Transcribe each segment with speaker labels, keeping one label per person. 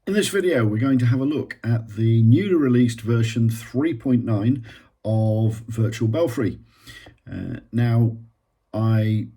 Speaker 1: In this video, we're going to have a look at the newly released version 3.9 of Virtual Belfry. Now, I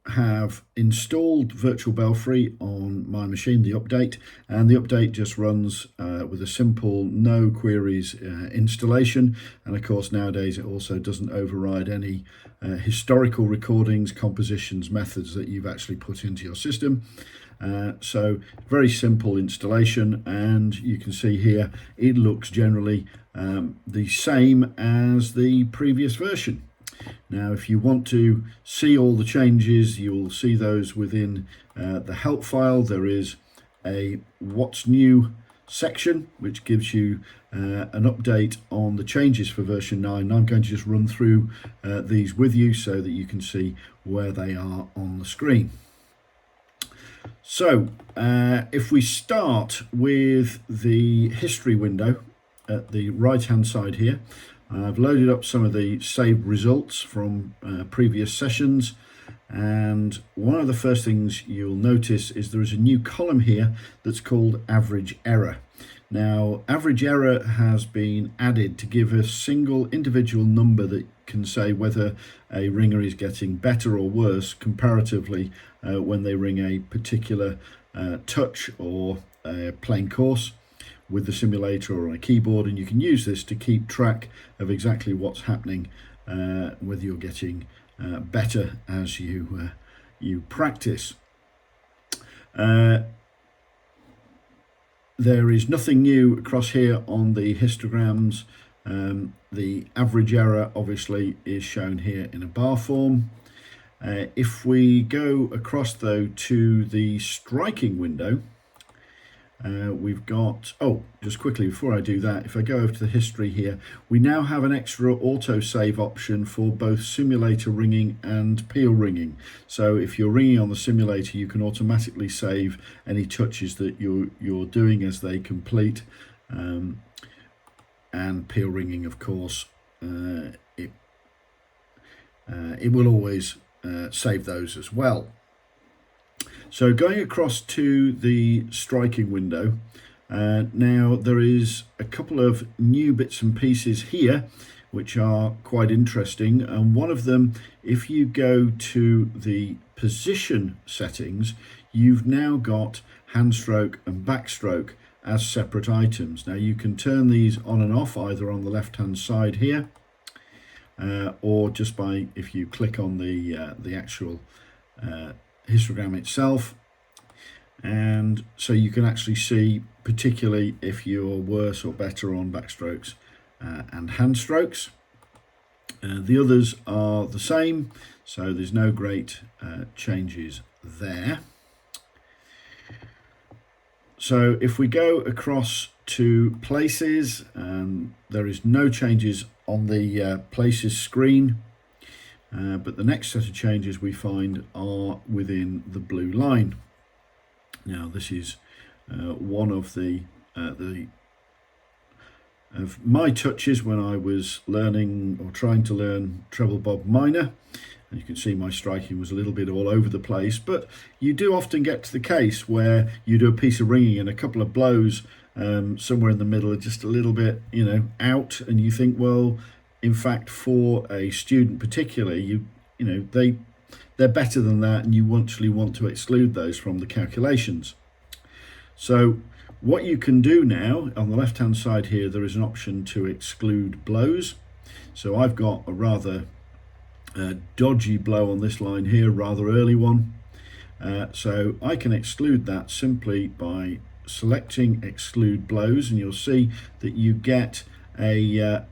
Speaker 1: have installed Virtual Belfry on my machine, the update, and the update just runs with a simple no queries installation. And of course, nowadays it also doesn't override any historical recordings, compositions, methods that you've actually put into your system. So very simple installation, and you can see here it looks generally the same as the previous version. Now, if you want to see all the changes, you'll see those within the help file. There is a what's new section which gives you an update on the changes for version 9. I'm going to just run through these with you so that you can see where they are on the screen. So if we start with the history window at the right hand side here, I've loaded up some of the saved results from previous sessions, and one of the first things you'll notice is there is a new column here that's called average error. Now, average error has been added to give a single individual number that can say whether a ringer is getting better or worse comparatively when they ring a particular touch or playing course with the simulator or on a keyboard, and you can use this to keep track of exactly what's happening, whether you're getting better as you practice. There is nothing new across here on the histograms. The average error obviously is shown here in a bar form. If we go across though to the striking window, we've got, just quickly before I do that, if I go over to the history here, we now have an extra autosave option for both simulator ringing and peel ringing. So if you're ringing on the simulator, you can automatically save any touches that you're doing as they complete, and peel ringing, of course, it will always save those as well. So going across to the striking window, now there is a couple of new bits and pieces here which are quite interesting, and one of them, if you go to the position settings, you've now got hand stroke and backstroke as separate items. Now you can turn these on and off either on the left hand side here, or just by, if you click on the actual histogram itself, and so you can actually see particularly if you're worse or better on backstrokes and hand strokes. The others are the same, so there's no great changes there. So if we go across to places, there is no changes on the places screen. But the next set of changes we find are within the blue line. Now this is one of of my touches when I was learning or trying to learn treble bob minor. And you can see my striking was a little bit all over the place, but you do often get to the case where you do a piece of ringing and a couple of blows somewhere in the middle are just a little bit, out, and you think, well, in fact, for a student particularly, they're better than that, and you actually want to exclude those from the calculations. So what you can do now, on the left hand side here, there is an option to exclude blows. So I've got a rather dodgy blow on this line here, rather early one. So I can exclude that simply by selecting exclude blows, and you'll see that you get a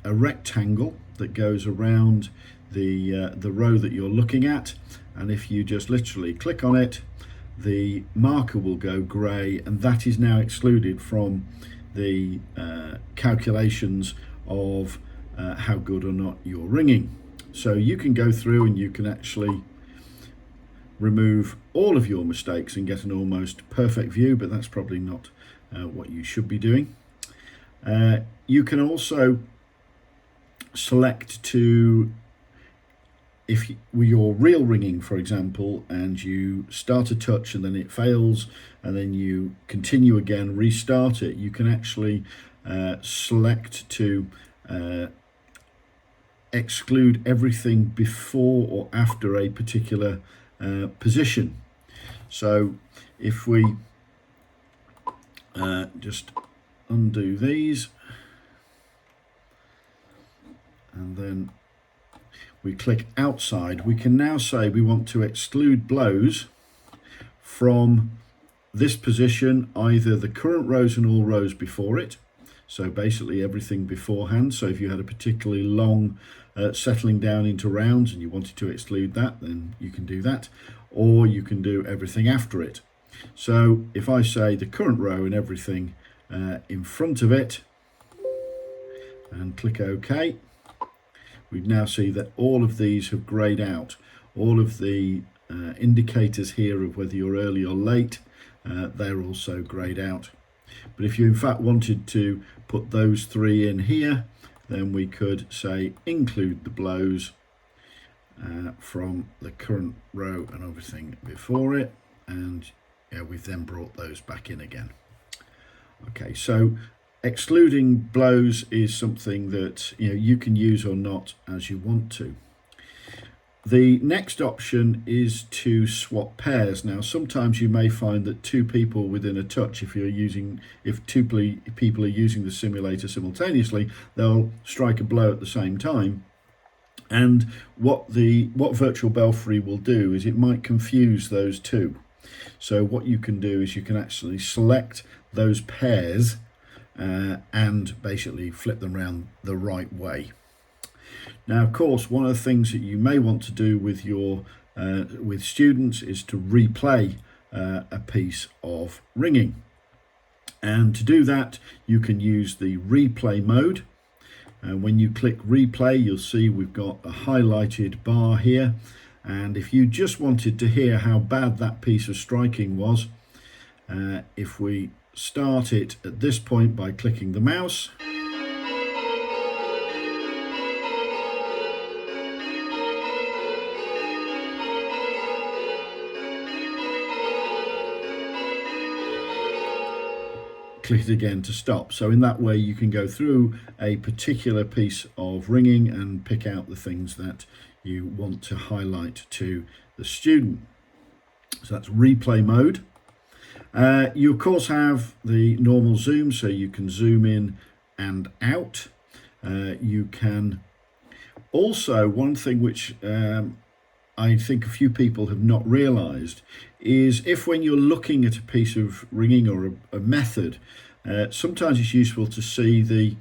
Speaker 1: rectangle that goes around the row that you're looking at, and if you just literally click on it, the marker will go grey, and that is now excluded from the calculations of how good or not you're ringing. So you can go through and you can actually remove all of your mistakes and get an almost perfect view, but that's probably not what you should be doing. You can also select to if you're real ringing, for example, and you start a touch and then it fails, and then you continue again, restart it, you can actually select to exclude everything before or after a particular position. So if we just undo these, and then we click outside, we can now say we want to exclude blows from this position, either the current rows and all rows before it, so basically everything beforehand. So if you had a particularly long settling down into rounds and you wanted to exclude that, then you can do that, or you can do everything after it. So if I say the current row and everything in front of it and click OK, we now see that all of these have greyed out. All of the indicators here of whether you're early or late, they're also greyed out. But if you in fact wanted to put those three in here, then we could say include the blows from the current row and everything before it, and yeah, we've then brought those back in again. Okay, so excluding blows is something that you can use or not as you want to. The next option is to swap pairs. Now, sometimes you may find that two people within a touch, if two people are using the simulator simultaneously, they'll strike a blow at the same time. And what Virtual Belfry will do is it might confuse those two. So what you can do is you can actually select those pairs and basically flip them around the right way. Now, of course, one of the things that you may want to do with with students is to replay a piece of ringing. And to do that, you can use the replay mode. And when you click replay, you'll see we've got a highlighted bar here. And if you just wanted to hear how bad that piece of striking was, if we start it at this point by clicking the mouse, click it again to stop. So in that way you can go through a particular piece of ringing and pick out the things that you want to highlight to the student. So that's replay mode. You of course have the normal zoom, so you can zoom in and out. You can also, one thing which I think a few people have not realized is if when you're looking at a piece of ringing or a method, sometimes it's useful to see the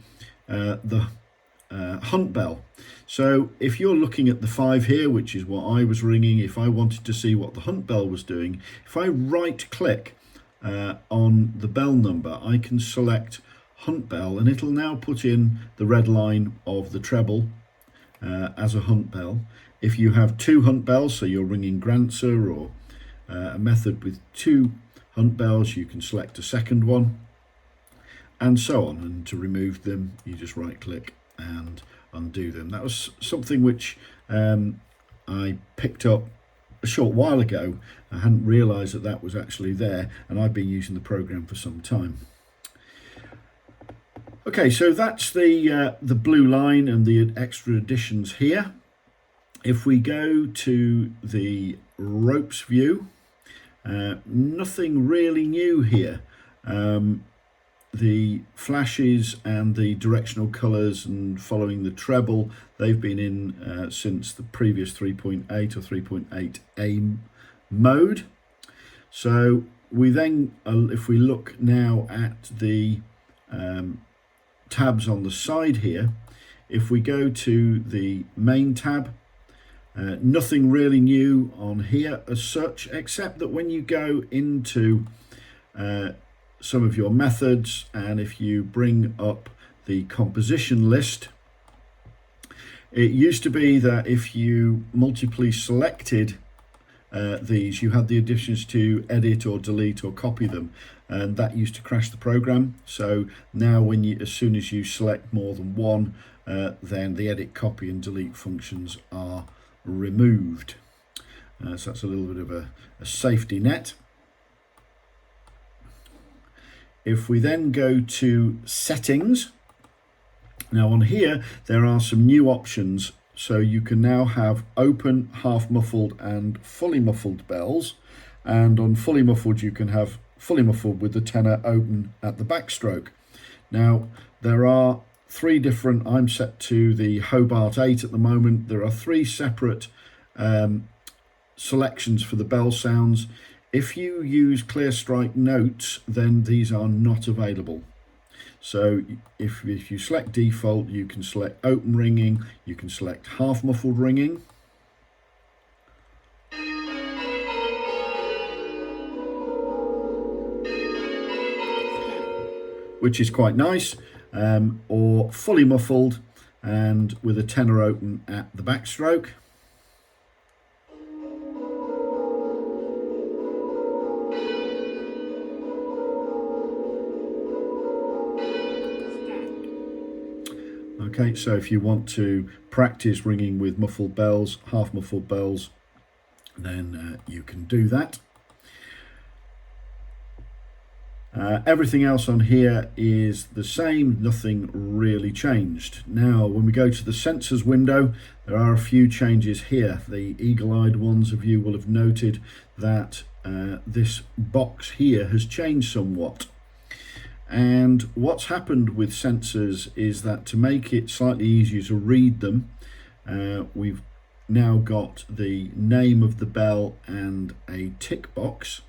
Speaker 1: hunt bell. So if you're looking at the 5 here, which is what I was ringing, if I wanted to see what the hunt bell was doing, if I right click on the bell number, I can select hunt bell and it'll now put in the red line of the treble as a hunt bell. If you have 2 hunt bells, so you're ringing Grancer or a method with 2 hunt bells, you can select a second one, and so on. And to remove them, you just right click and undo them. That was something which I picked up a short while ago. I hadn't realized that that was actually there, and I've been using the program for some time. Okay, so that's the blue line and the extra additions here. If we go to the ropes view, nothing really new here. The flashes and the directional colours and following the treble, they've been in since the previous 3.8 or 3.8a mode. So we then, if we look now at the tabs on the side here, if we go to the main tab, nothing really new on here as such, except that when you go into some of your methods, and if you bring up the composition list, it used to be that if you multiply selected these, you had the additions to edit or delete or copy them, and that used to crash the program. So now as soon as you select more than one, then the edit, copy and delete functions are removed. So that's a little bit of a safety net. If we then go to settings, now on here there are some new options. So you can now have open, half muffled and fully muffled bells, and on fully muffled you can have fully muffled with the tenor open at the backstroke. Now there are three different, I'm set to the Hobart 8 at the moment. There are three separate selections for the bell sounds. If you use clear strike notes, then these are not available. So if you select default, you can select open ringing, you can select half muffled ringing, which is quite nice, or fully muffled and with a tenor open at the backstroke. Okay, so if you want to practice ringing with muffled bells, half muffled bells, then you can do that. Everything else on here is the same, nothing really changed. Now, when we go to the sensors window, there are a few changes here. The eagle-eyed ones of you will have noted that this box here has changed somewhat. And what's happened with sensors is that to make it slightly easier to read them, we've now got the name of the bell and a tick box,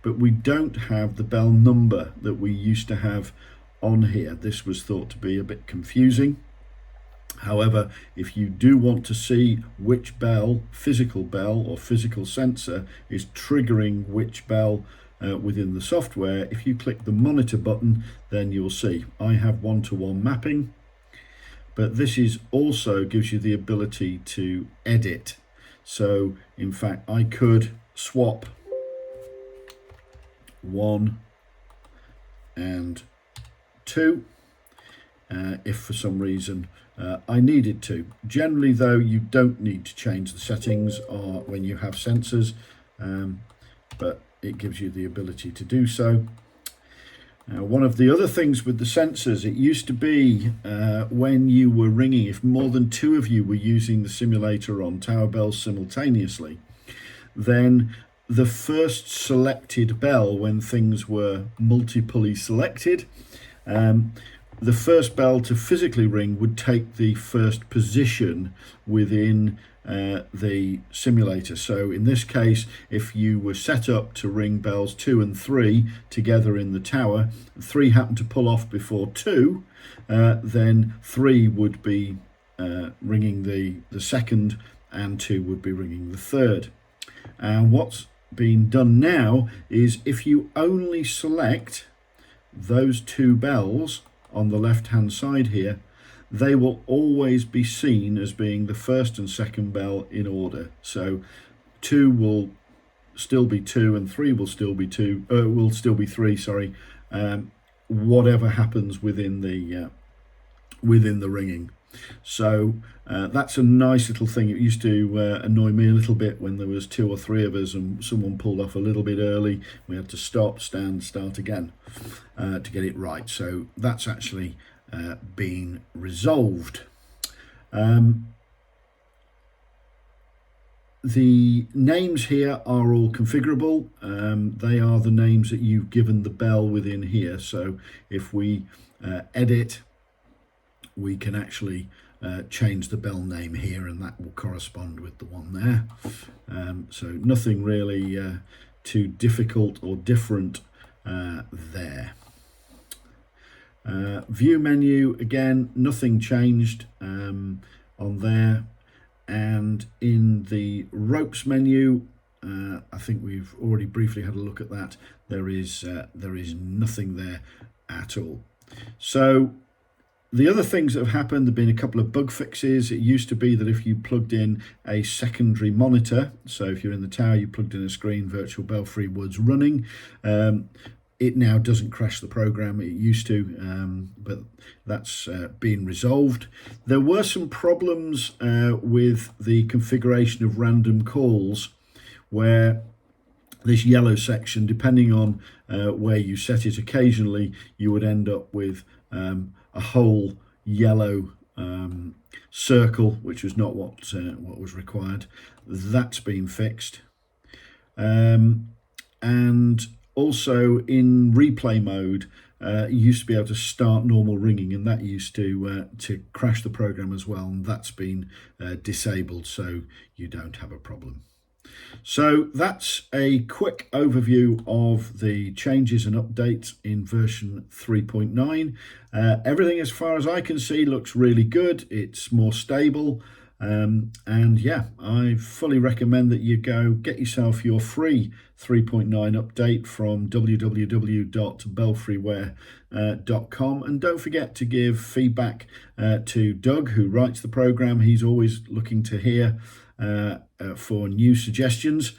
Speaker 1: but we don't have the bell number that we used to have on here. This was thought to be a bit confusing. However, if you do want to see which bell, physical bell or physical sensor, is triggering which bell within the software, if you click the monitor button, then you'll see I have one-to-one mapping, but this is also gives you the ability to edit. So in fact I could swap 1 and 2 if for some reason I needed to. Generally though, you don't need to change the settings when you have sensors, but it gives you the ability to do so. One of the other things with the sensors, it used to be when you were ringing, if more than two of you were using the simulator on tower bells simultaneously, then the first selected bell, when things were multiply selected, the first bell to physically ring would take the first position within the simulator. So in this case, if you were set up to ring bells 2 and 3 together in the tower, 3 happened to pull off before 2, then 3 would be ringing the second and 2 would be ringing the third. And what's being done now is if you only select those 2 bells on the left hand side here, they will always be seen as being the first and second bell in order. So 2 will still be 2 and 3 will still be 2, will still be 3, sorry, whatever happens within the ringing. So that's a nice little thing. It used to annoy me a little bit when there was 2 or 3 of us and someone pulled off a little bit early. We had to stop, stand, start again to get it right. So that's actually been resolved. The names here are all configurable. They are the names that you've given the bell within here. So if we edit, we can actually change the bell name here and that will correspond with the one there. So nothing really too difficult or different there. View menu, again, nothing changed on there. And in the ropes menu, I think we've already briefly had a look at that. There is nothing there at all. So the other things that have happened, there have been a couple of bug fixes. It used to be that if you plugged in a secondary monitor, so if you're in the tower, you plugged in a screen, virtual Belfry was running. it now doesn't crash the program. It used to, but that's been resolved. There were some problems with the configuration of random calls, where this yellow section, depending on where you set it, occasionally you would end up with a whole yellow circle, which was not what was required. That's been fixed. And also in replay mode, you used to be able to start normal ringing, and that used to crash the program as well, and that's been disabled, so you don't have a problem. So that's a quick overview of the changes and updates in version 3.9. Everything, as far as I can see, looks really good. It's more stable. And yeah, I fully recommend that you go get yourself your free 3.9 update from www.belfryware.com, and don't forget to give feedback to Doug, who writes the program. He's always looking to hear for new suggestions.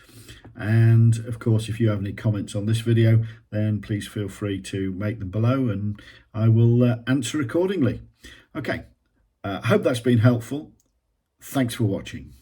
Speaker 1: And of course, if you have any comments on this video, then please feel free to make them below, and I will answer accordingly. Okay, hope that's been helpful. Thanks for watching.